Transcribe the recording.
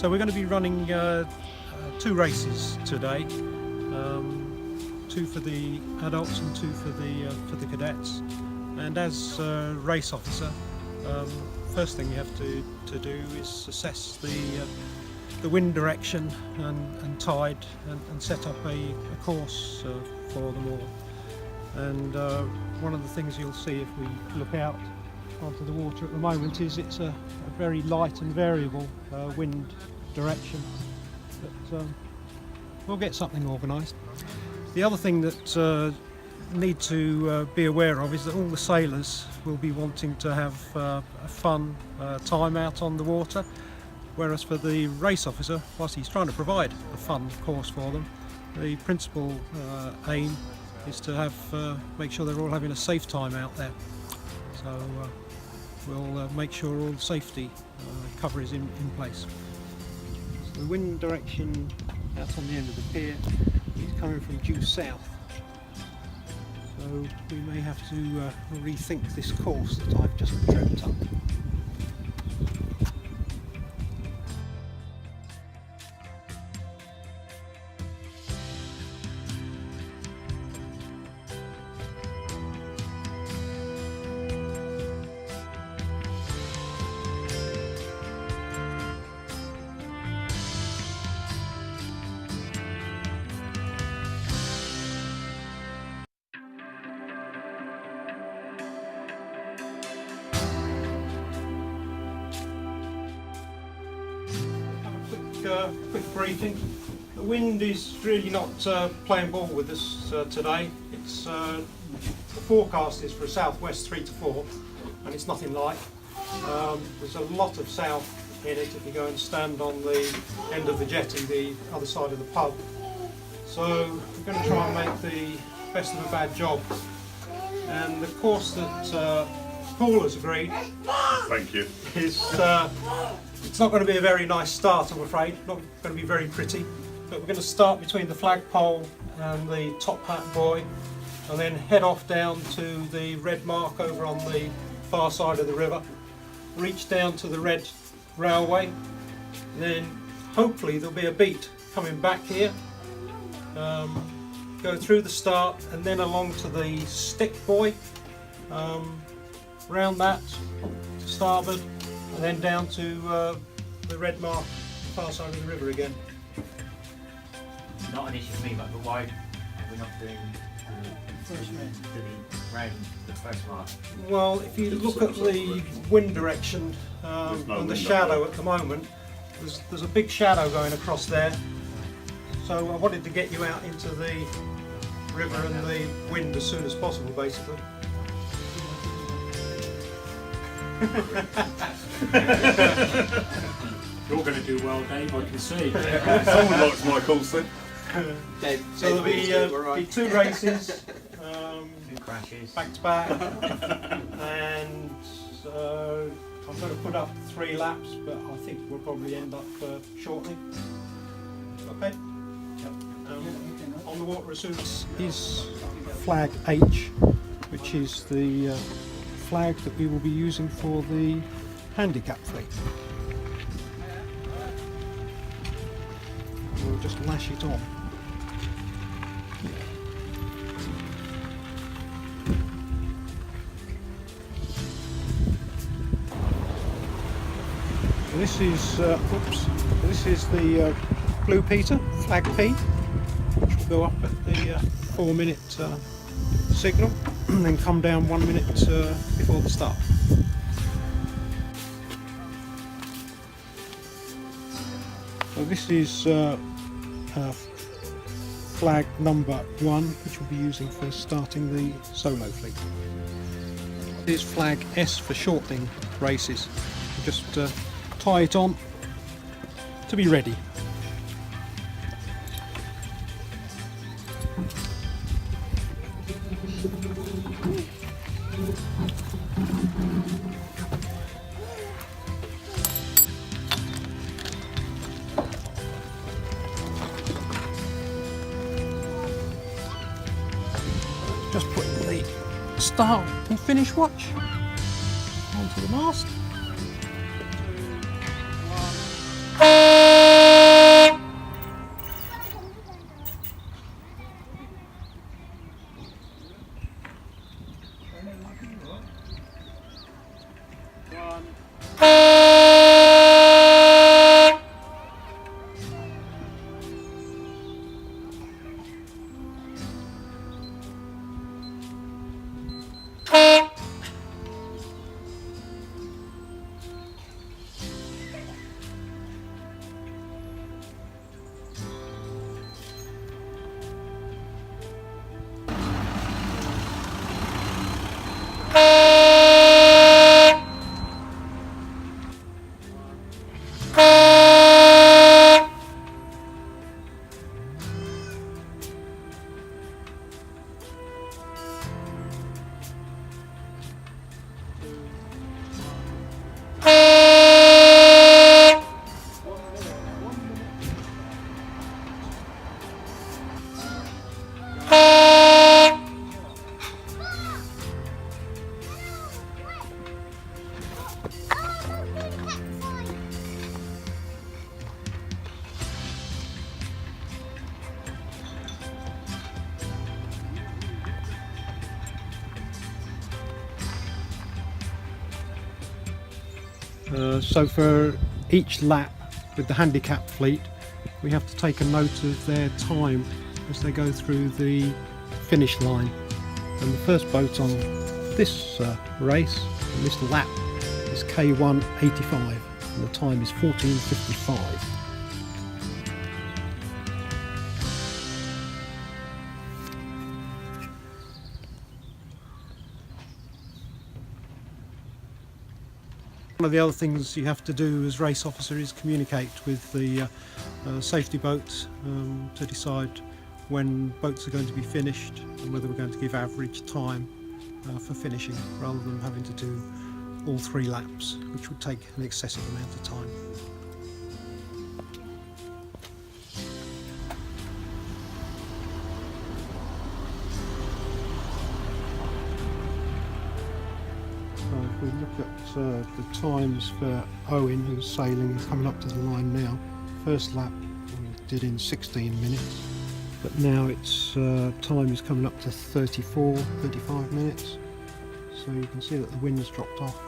So we're going to be running two races today, two for the adults and two for the cadets. And as a race officer, first thing you have to do is assess the wind direction and tide and set up a course for them all. And one of the things you'll see if we look out onto the water at the moment is it's a very light and variable wind direction, but we'll get something organised. The other thing that need to be aware of is that all the sailors will be wanting to have a fun time out on the water, whereas for the race officer, whilst he's trying to provide a fun course for them, the principal aim is to have make sure they're all having a safe time out there. So we'll make sure all the safety cover is in place. So the wind direction out on the end of the pier is coming from due south. So we may have to rethink this course that I've just dreamt up. Quick briefing. The wind is really not playing ball with us today. It's the forecast is for a southwest 3 to 4, and it's nothing like. There's a lot of south in it if you go and stand on the end of the jetty, the other side of the pub. So we're going to try and make the best of a bad job. And the course that Paul has agreed, thank you, is it's not going to be a very nice start, I'm afraid. Not going to be very pretty, but we're going to start between the flagpole and the top hat buoy, and then head off down to the red mark over on the far side of the river, reach down to the red railway, then hopefully there'll be a beat coming back here, go through the start and then along to the stick buoy, round that to starboard, and then down to the red mark, far side of the river again. Not an issue for me, but why are we not doing the round the first mark? Well, if you look at the wind direction and the shadow at the moment, there's a big shadow going across there. So I wanted to get you out into the river and the wind as soon as possible, basically. You're going to do well, Dave, I can see. Someone likes my calls then. So there'll be two races, Two crashes. back to back, and I'm going to put up 3 laps, but I think we'll probably end up shortly. Okay? On the water as soon as is flag H, which is the flag that we will be using for the handicap fleet. We'll just lash it on. So this is the Blue Peter, flag P, which will go up at the 4-minute signal and then come down 1 minute before the start. So this is flag number 1, which we'll be using for starting the solo fleet. This is flag S for shortening races. We'll just tie it on to be ready. Just putting the start and finish watch onto the mast. 2, 1. So for each lap with the handicap fleet, we have to take a note of their time as they go through the finish line. And the first boat on this race, on this lap, is K185, and the time is 14:55. One of the other things you have to do as race officer is communicate with the safety boat to decide when boats are going to be finished and whether we're going to give average time for finishing, rather than having to do all 3 laps, which would take an excessive amount of time. If we look at the times for Owen, who's sailing and coming up to the line now, first lap we did in 16 minutes, but now its time is coming up to 35 minutes, so you can see that the wind's dropped off.